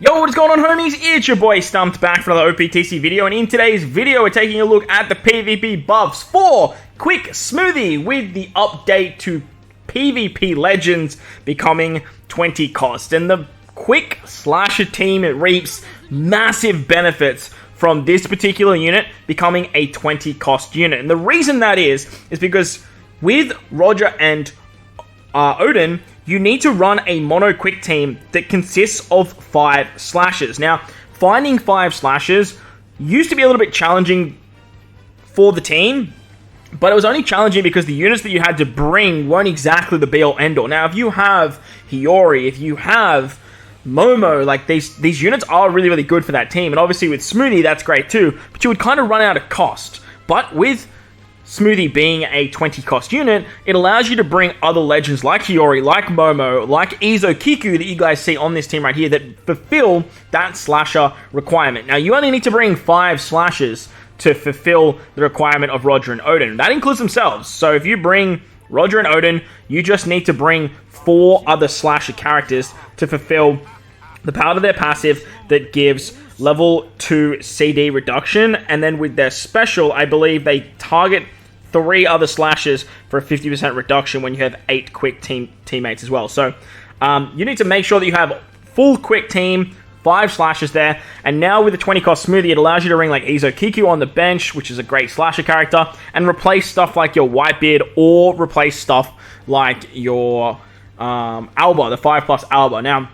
Yo, what's going on, homies? It's your boy StumpD back for another OPTC video, and in today's video we're taking a look at the PvP buffs for Quick Smoothie with the update to PvP Legends becoming 20 cost. And the Quick Slasher team, it reaps massive benefits from this particular unit becoming a 20 cost unit. And the reason that is because with Roger and Odin, you need to run a mono quick team that consists of 5 slashers. Now, finding 5 slashers used to be a little bit challenging for the team, but it was only challenging because the units that you had to bring weren't exactly the be-all end-all. Now, if you have Hiyori, if you have Momo, like these units are really, really good for that team. And obviously with Smoothie, that's great too, but you would kind of run out of cost. But with Smoothie being a 20 cost unit, it allows you to bring other legends like Hiyori, like Momo, like Izo Kiku that you guys see on this team right here that fulfill that slasher requirement. Now, you only need to bring 5 slashers to fulfill the requirement of Roger and Odin. That includes themselves. So if you bring Roger and Odin, you just need to bring 4 other slasher characters to fulfill the power of their passive that gives level 2 CD reduction. And then with their special, I believe they target 3 other slashers for a 50% reduction when you have 8 quick teammates as well. So you need to make sure that you have full quick team, 5 slashers there. And now with the 20 cost Smoothie, it allows you to bring like Izo Kiku on the bench, which is a great slasher character, and replace stuff like your Whitebeard or replace stuff like your Alba, the 5+ Alba. Now,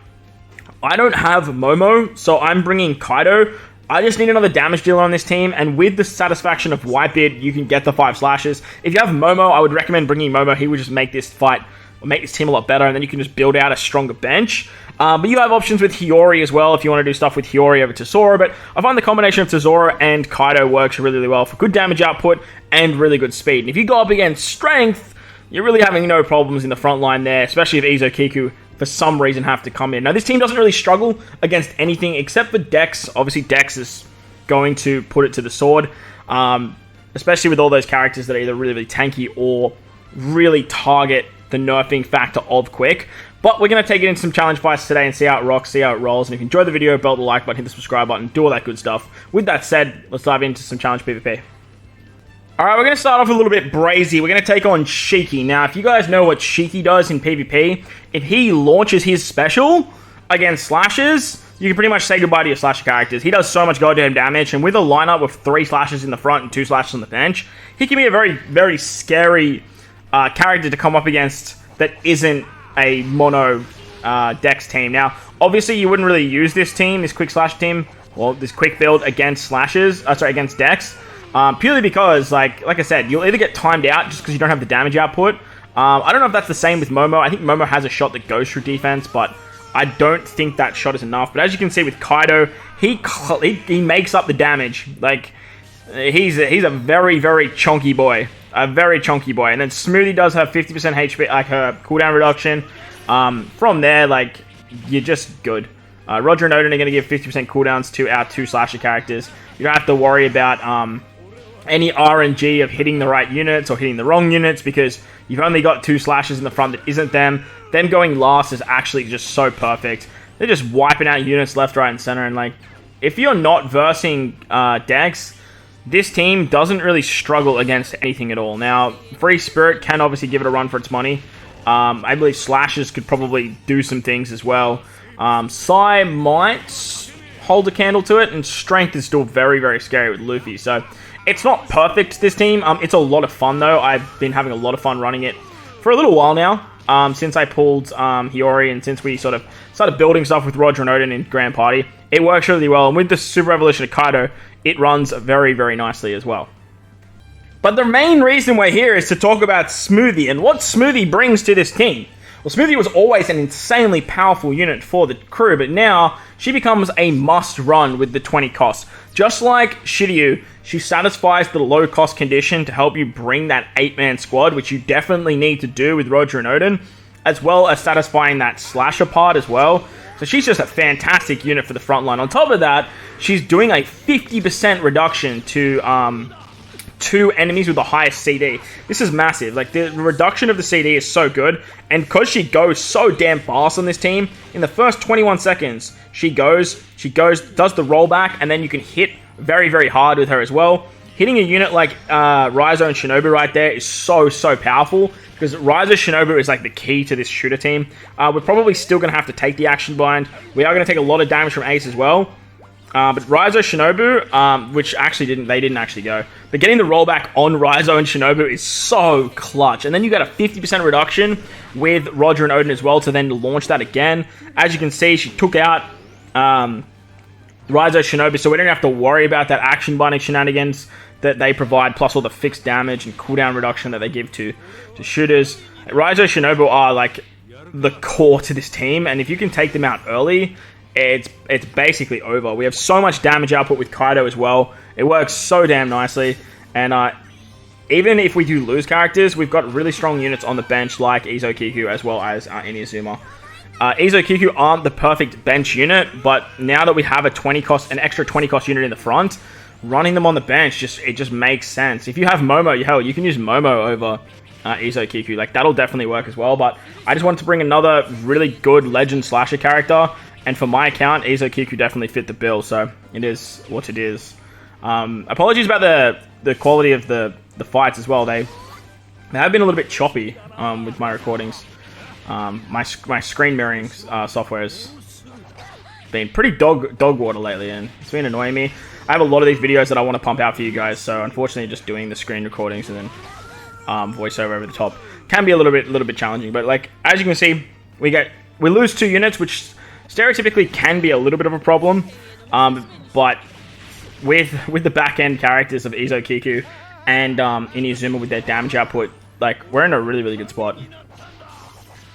I don't have Momo, so I'm bringing Kaido. I just need another damage dealer on this team, and with the satisfaction of Whitebeard, you can get the 5 slashes. If you have Momo, I would recommend bringing Momo. He would just make this fight, or make this team a lot better, and then you can just build out a stronger bench. But you have options with Hiyori as well, if you want to do stuff with Hiyori over Tesoro, but I find the combination of Tesoro and Kaido works really, really well for good damage output and really good speed. And if you go up against Strength, you're really having no problems in the front line there, especially if Izo Kiku for some reason have to come in. Now, this team doesn't really struggle against anything except for Dex. Obviously, Dex is going to put it to the sword, especially with all those characters that are either really, really tanky or really target the nerfing factor of quick. But we're going to take it into some challenge fights today and see how it rocks, see how it rolls. And if you enjoyed the video, belt the like button, hit the subscribe button, do all that good stuff. With that said, let's dive into some challenge PvP. Alright, we're going to start off a little bit brazy. We're going to take on Shiki. Now, if you guys know what Shiki does in PvP, if he launches his special against slashers, you can pretty much say goodbye to your slasher characters. He does so much goddamn damage, and with a lineup with 3 slashers in the front and 2 slashers on the bench, he can be a very, very scary character to come up against that isn't a mono Dex team. Now, obviously, you wouldn't really use this team, this quick slash team, well, this quick build against slashers, against Dex. Purely because, like I said, you'll either get timed out just because you don't have the damage output. I don't know if that's the same with Momo. I think Momo has a shot that goes through defense, but I don't think that shot is enough. But as you can see with Kaido, he makes up the damage. Like, he's a very, very chunky boy. A very chunky boy. And then Smoothie does have 50% HP, like her cooldown reduction. From there, like, you're just good. Roger and Odin are going to give 50% cooldowns to our 2 slasher characters. You don't have to worry about any RNG of hitting the right units or hitting the wrong units because you've only got 2 slashers in the front that isn't them. Them going last is actually just so perfect. They're just wiping out units left, right, and center. And like, if you're not versing Dex, this team doesn't really struggle against anything at all. Now, Free Spirit can obviously give it a run for its money. I believe slashers could probably do some things as well. Psy might hold a candle to it, and Strength is still very, very scary with Luffy. So it's not perfect, this team. It's a lot of fun, though. I've been having a lot of fun running it for a little while now, since I pulled Hiyori and since we sort of started building stuff with Roger and Odin in Grand Party. It works really well, and with the Super Evolution of Kaido, it runs very, very nicely as well. But the main reason we're here is to talk about Smoothie and what Smoothie brings to this team. Well, Smoothie was always an insanely powerful unit for the crew, but now she becomes a must-run with the 20 cost. Just like Shiryu, she satisfies the low-cost condition to help you bring that 8-man squad, which you definitely need to do with Roger and Odin, as well as satisfying that slasher part as well. So she's just a fantastic unit for the front line. On top of that, she's doing a 50% reduction to 2 enemies with the highest CD. This is massive. Like, the reduction of the CD is so good, and because she goes so damn fast on this team, in the first 21 seconds, she goes, does the rollback, and then you can hit very, very hard with her as well. Hitting a unit like Raizo and Shinobu right there is so powerful, because Raizo Shinobu is like the key to this shooter team. We're probably still going to have to take the action bind. We are going to take a lot of damage from Ace as well. But Raizo Shinobu, which actually they didn't actually go. But getting the rollback on Raizo and Shinobu is so clutch. And then you got a 50% reduction with Roger and Odin as well to then launch that again. As you can see, she took out Raizo Shinobu, so we don't have to worry about that action binding shenanigans that they provide, plus all the fixed damage and cooldown reduction that they give to shooters. Raizo Shinobu are like the core to this team, and if you can take them out early, it's basically over. We have so much damage output with Kaido as well. It works so damn nicely, and even if we do lose characters, we've got really strong units on the bench like Izo Kiku as well as Inuyasuma. Izo Kiku aren't the perfect bench unit, but now that we have an extra 20 cost unit in the front, running them on the bench it just makes sense. If you have Momo, hell, you can use Momo over Izo Kiku. Like, that'll definitely work as well. But I just wanted to bring another really good legend slasher character, and for my account, Izo Kiku definitely fit the bill. So it is what it is. Apologies about the quality of the fights as well. They have been a little bit choppy with my recordings. My screen mirroring software has been pretty dog water lately, and it's been annoying me. I have a lot of these videos that I want to pump out for you guys, so unfortunately just doing the screen recordings and then voiceover over the top can be a little bit challenging. But like, as you can see, we lose 2 units, which stereotypically can be a little bit of a problem. But with the back end characters of Izo Kiku and Inuyasuma with their damage output, like, we're in a really good spot.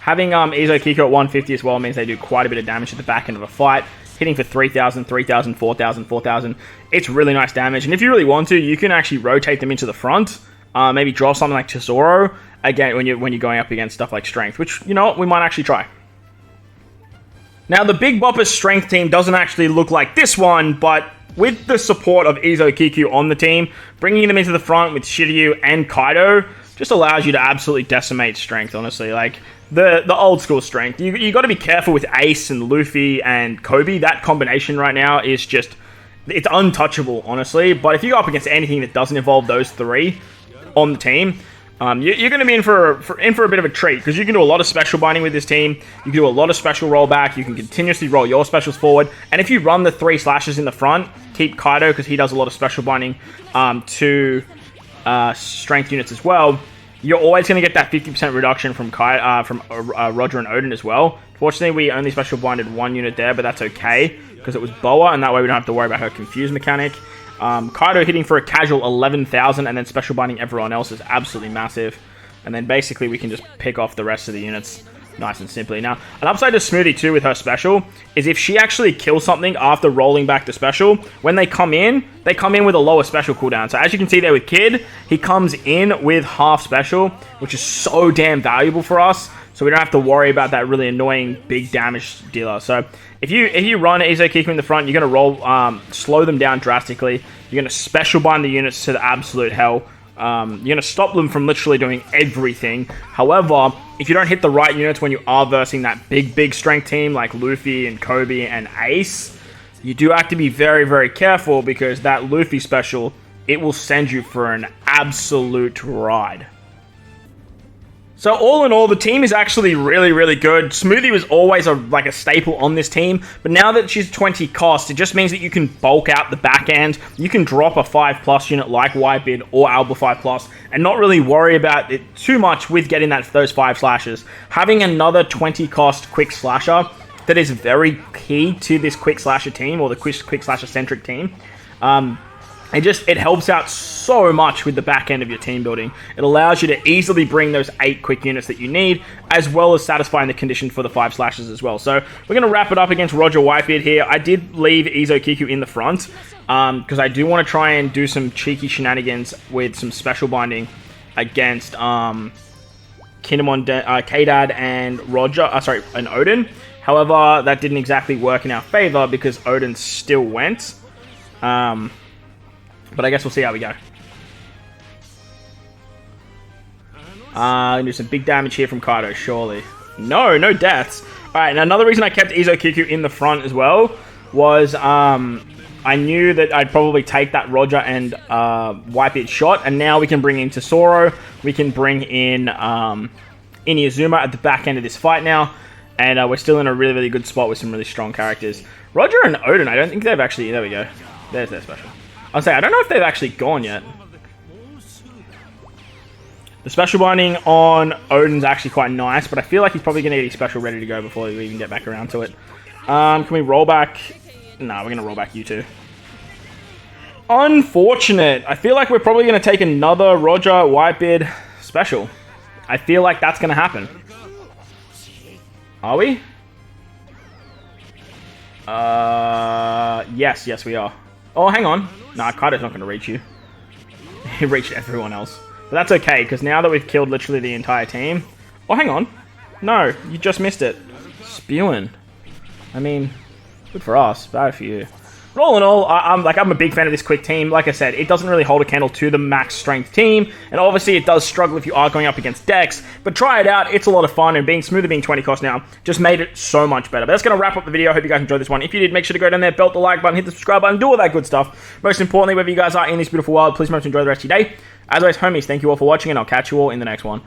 Having Izo Kiku at 150 as well means they do quite a bit of damage at the back end of a fight. Hitting for 3,000, 3,000, 4,000, 4,000. It's really nice damage. And if you really want to, you can actually rotate them into the front. Maybe draw something like Tesoro again when you're going up against stuff like Strength, which, you know what, we might actually try. Now, the Big Bopper Strength team doesn't actually look like this one, but with the support of Izo Kiku on the team, bringing them into the front with Shiryu and Kaido just allows you to absolutely decimate Strength, honestly. Like, the old school Strength. You got to be careful with Ace and Luffy and Kobe. That combination right now is just, it's untouchable, honestly. But if you go up against anything that doesn't involve those 3 on the team, you're going to be in for a bit of a treat, because you can do a lot of special binding with this team. You can do a lot of special rollback. You can continuously roll your specials forward. And if you run the 3 slashers in the front, keep Kaido, because he does a lot of special binding to Strength units as well, you're always going to get that 50% reduction from Roger and Odin as well. Fortunately, we only special binded 1 unit there, but that's okay, because it was Boa, and that way we don't have to worry about her confused mechanic. Kaido hitting for a casual 11,000, and then special binding everyone else is absolutely massive. And then basically we can just pick off the rest of the units nice and simply. Now, an upside to Smoothie too with her special is if she actually kills something after rolling back the special, when they come in with a lower special cooldown. So as you can see there with Kid, he comes in with half special, which is so damn valuable for us. So we don't have to worry about that really annoying big damage dealer. So if you run Izo Kiku in the front, you're going to roll, slow them down drastically. You're going to special bind the units to the absolute hell. You're going to stop them from literally doing everything. However, if you don't hit the right units when you are versing that big strength team like Luffy and Kobe and Ace, you do have to be very careful, because that Luffy special, it will send you for an absolute ride. So all in all, the team is actually really good. Smoothie was always a staple on this team, but now that she's 20 cost, it just means that you can bulk out the back end. You can drop a 5+ unit like Whitebeard or Alba 5+, and not really worry about it too much with getting those 5 slashers. Having another 20 cost quick slasher that is very key to this quick slasher team, or the quick slasher centric team. It helps out so much with the back end of your team building. It allows you to easily bring those 8 quick units that you need, as well as satisfying the condition for the 5 slashes as well. So we're going to wrap it up against Roger Whitebeard here. I did leave Izo Kiku in the front, because I do want to try and do some cheeky shenanigans with some special binding against Kinemon, K-Dad and and Odin. However, that didn't exactly work in our favor, because Odin still went. But I guess we'll see how we go. Gonna do some big damage here from Kaido, surely. No, no deaths. Alright, and another reason I kept Izo Kiku in the front as well was I knew that I'd probably take that Roger and Whitebeard shot, and now we can bring in Tesoro, we can bring in Inuyasuma at the back end of this fight now, and we're still in a really, really good spot with some really strong characters. Roger and Odin, I don't think they've actually... There we go. There's their special. I'll say, I don't know if they've actually gone yet. The special binding on Odin's actually quite nice, but I feel like he's probably going to get his special ready to go before we even get back around to it. Can we roll back... No, we're going to roll back you two. Unfortunate. I feel like we're probably going to take another Roger Whitebeard special. I feel like that's going to happen. Are we? Yes, we are. Oh, hang on. Nah, Kaido's not going to reach you. He reached everyone else. But that's okay, because now that we've killed literally the entire team... Oh, hang on. No, you just missed it. Spewing. I mean... Good for us, bad for you. But all in all, I'm a big fan of this quick team. Like I said, it doesn't really hold a candle to the max strength team, and obviously it does struggle if you are going up against decks, but try it out, it's a lot of fun, and being Smoothie being 20 cost now just made it so much better. But that's going to wrap up the video. I hope you guys enjoyed this one. If you did, make sure to go down there, belt the like button, hit the subscribe button, do all that good stuff. Most importantly, wherever you guys are in this beautiful world, please remember to enjoy the rest of your day. As always, homies, thank you all for watching, and I'll catch you all in the next one.